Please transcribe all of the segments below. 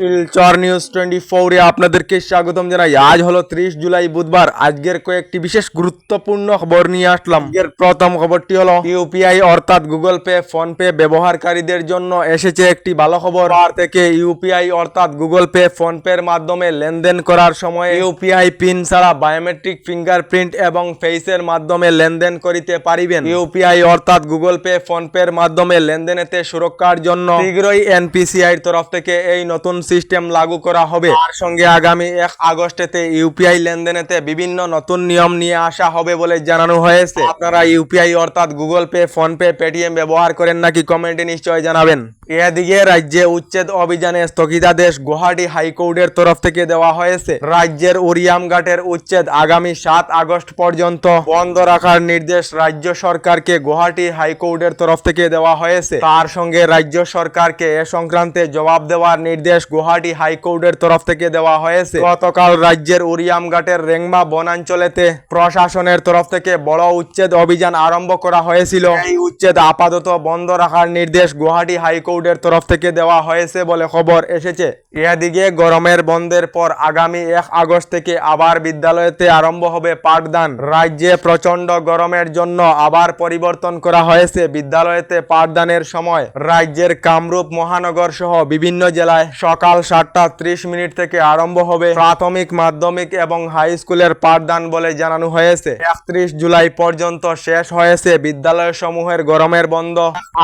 Silchar news 24 এ আপনাদেরকে স্বাগতম জানাই। আজ হলো 30 জুলাই বুধবার। আজকের কয়েকটি বিশেষ গুরুত্বপূর্ণ খবর নিয়ে আসলাম। আজকের প্রথম খবরটি হলো ইউপিআই অর্থাৎ গুগল পে, ফোন পে ব্যবহারকারীদের জন্য এসেছে একটি ভালো খবর। আর থেকে ইউপিআই অর্থাৎ গুগল পে, ফোন পের মাধ্যমে লেনদেন করার সময় ইউপিআই পিন ছাড়া বায়োমেট্রিক ফিঙ্গারপ্রিন্ট এবং ফেসের মাধ্যমে লেনদেন করিতে পারিবেন। ইউপিআই অর্থাৎ গুগল পে, ফোন পের মাধ্যমে লেনদেনেতে সুরক্ষার জন্য শীঘ্রই এনপিসিআইর তরফ থেকে এই নতুন সিস্টেম লাগু করা হবে। তার সঙ্গে আগামী 1 আগস্টেতে ইউপিআই লেনদেনেতে বিভিন্ন নতুন নিয়ম নিয়ে আসা হবে বলে জানানো হয়েছে। আপনারা ইউপিআই অর্থাৎ Google pay, phone pay, Paytm ব্যবহার করেন নাকি কমেন্টে নিশ্চয় জানাবেন। এদিকে রাজ্যে উচ্ছেদ অভিযানে স্থগিতাদেশ গুয়াহাটি হাইকোর্টের তরফ থেকে দেওয়া হয়েছে। রাজ্যের উরিয়ামঘাটের উচ্ছেদ আগামী 7 আগস্ট পর্যন্ত বন্ধ রাখার নির্দেশ রাজ্য সরকারকে গুয়াহাটি হাইকোর্টের তরফ থেকে দেওয়া হয়েছে। তার সঙ্গে রাজ্য সরকারকে এ সংক্রান্তে জবাব দেওয়ার নির্দেশ গুয়াহাটি হাইকোর্টের তরফ থেকে দেওয়া হয়েছে। গতকাল রাজ্যের উরিয়ামঘাটের রেংমা বনাঞ্চলেতে প্রশাসনের তরফ থেকে বড় উচ্ছেদ অভিযান আরম্ভ করা হয়েছিল। এই উচ্ছেদ আপাতত বন্ধ রাখার নির্দেশ গুয়াহাটি হাইকোর্টের তরফ থেকে দেওয়া হয়েছে বলে খবর এসেছে। এদিকে গরমের বন্ধের পর আগামী 1 আগস্ট থেকে আবার বিদ্যালয়তে আরম্ভ হবে পাঠদান। রাজ্যে প্রচন্ড গরমের জন্য আবার পরিবর্তন করা হয়েছে বিদ্যালয়তে পাঠদানের সময়। রাজ্যের কামরূপ মহানগর সহ বিভিন্ন জেলায় সকাল 7:30 থেকে আরম্ভ হবে প্রাথমিক, মাধ্যমিক এবং হাই স্কুলের পাঠদান বলে জানানো হয়েছে। 31 জুলাই পর্যন্ত শেষ হয়েছে বিদ্যালয় সমূহের গরমের বন্ধ।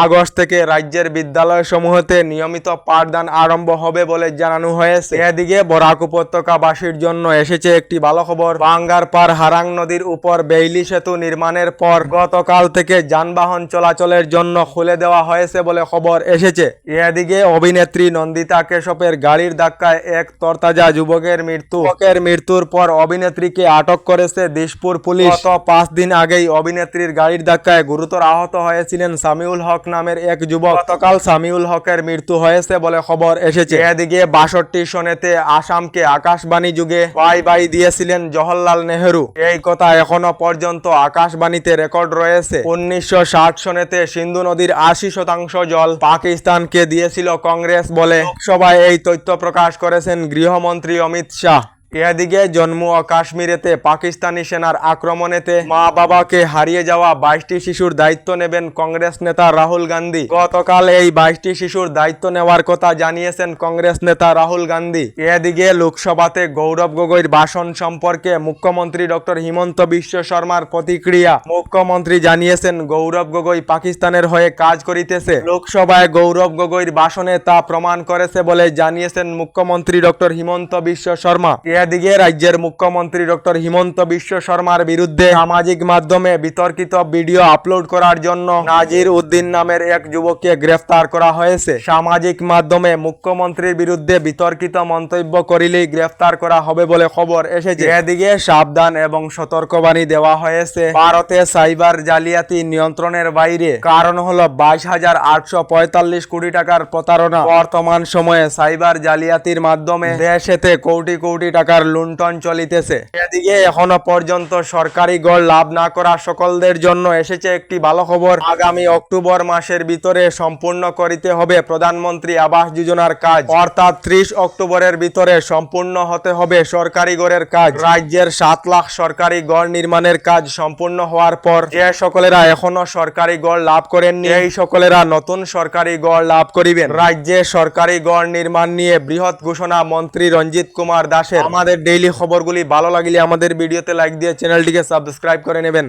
আগস্ট থেকে রাজ্যের বিদ্যালয় সমূহতে নিয়মিত পাঠদান আরম্ভ হবে বলে জানানো হয়েছে। এদিকে বরাক উপত্যকাবাসীর জন্য এসেছে একটি ভালো খবর। বাঙ্গারপাড় হারাং নদীর উপর বেইলি সেতু নির্মাণের পর গতকাল থেকে যানবাহন চলাচলের জন্য খুলে দেওয়া হয়েছে বলে খবর এসেছে। এদিকে অভিনেত্রী নন্দিতা কেশপের গাড়ির ধাক্কায় এক তরতাজা যুবকের মৃত্যুর পর অভিনেত্রীকে আটক করেছে দিশপুর পুলিশ। গত 5 দিন আগেই অভিনেত্রীর গাড়ির ধাক্কায় গুরুতর আহত হয়েছিলেন সামিউল হক নামের এক যুবক। গতকাল সামিউল হকের মৃত্যু হয়েছে বলে খবর এসেছে। এদিকে 62 সনেতে আসামকে আকাশবাণী যুগে বাই বাই দিয়েছিলেন জওহরলাল নেহেরু। এই কথা এখনো পর্যন্ত আকাশবাণীতে রেকর্ড রয়েছে। 1960 সনেতে সিন্ধু নদীর 80% জল পাকিস্তানকে দিয়েছিল কংগ্রেস বলে লোকসভায় এই তথ্য প্রকাশ করেছেন গৃহমন্ত্রী অমিত শাহ। এদিকে জম্মু ও কাশ্মীরেতে পাকিস্তানি সেনার আক্রমণেতে মা বাবাকে হারিয়ে যাওয়া 22টি শিশুর দায়িত্ব নেবেন কংগ্রেস নেতা রাহুল গান্ধী। গতকাল এই 22টি শিশুর দায়িত্ব নেওয়ার কথা জানিয়েছেন কংগ্রেস নেতা রাহুল গান্ধী। এদিকে লোকসভাতে গৌরব গগৈর ভাষণ সম্পর্কে মুখ্যমন্ত্রী ডক্টর হিমন্ত বিশ্ব শর্মার প্রতিক্রিয়া। মুখ্যমন্ত্রী জানিয়েছেন গৌরব গগৈ পাকিস্তানের হয়ে কাজ করিতেছে। লোকসভায় গৌরব গগৈর ভাষণে তা প্রমাণ করেছে বলে জানিয়েছেন মুখ্যমন্ত্রী ডক্টর হিমন্ত বিশ্ব শর্মা। এদিকে রাজ্যের মুখ্যমন্ত্রী ডক্টর হিমন্ত বিশ্ব শর্মার বিরুদ্ধে সামাজিক মাধ্যমে বিতর্কিত ভিডিও আপলোড করার জন্য নাজির উদ্দিন নামের এক যুবককে গ্রেফতার করা হয়েছে। সামাজিক মাধ্যমে মুখ্যমন্ত্রীর বিরুদ্ধে বিতর্কিত মন্তব্য করিলেই গ্রেফতার করা হবে বলে খবর এসেছে। এদিকে সাবধান এবং সতর্কবাণী দেওয়া হয়েছে। ভারতে সাইবার জালিয়াতি নিয়ন্ত্রণের বাইরে, কারণ হলো 22,845 কোটি টাকার প্রতারণা। বর্তমান সময়ে সাইবার জালিয়াতির মাধ্যমে দেশেতে কোটি কোটি টাকার লুণ্ঠন চলিতেছে। এদিকে এখনো পর্যন্ত সরকারি গড় লাভ না করা সকলদের জন্য এসেছে একটি ভালো খবর। আগামী অক্টোবর মাসের ভিতরে সম্পূর্ণ করিতে হবে প্রধানমন্ত্রী আবাস যোজনার কাজ, অর্থাৎ 30 অক্টোবরের ভিতরে সম্পূর্ণ হতে হবে সরকারি গড়ের কাজ। রাজ্যের 7 লাখ সরকারি গড় নির্মাণের কাজ সম্পূর্ণ হওয়ার পর যে সকলেরা এখনো সরকারি গড় লাভ করেননি, এই সকলেরা নতুন সরকারি গড় লাভ করিবেন। রাজ্যে সরকারি গড় নির্মাণ নিয়ে বৃহৎ ঘোষণা মন্ত্রী রঞ্জিত কুমার দাসের। আমাদের ডেইলি খবরগুলি ভালো লাগলে আমাদের ভিডিওতে লাইক দিয়ে চ্যানেলটিকে সাবস্ক্রাইব করে নেবেন।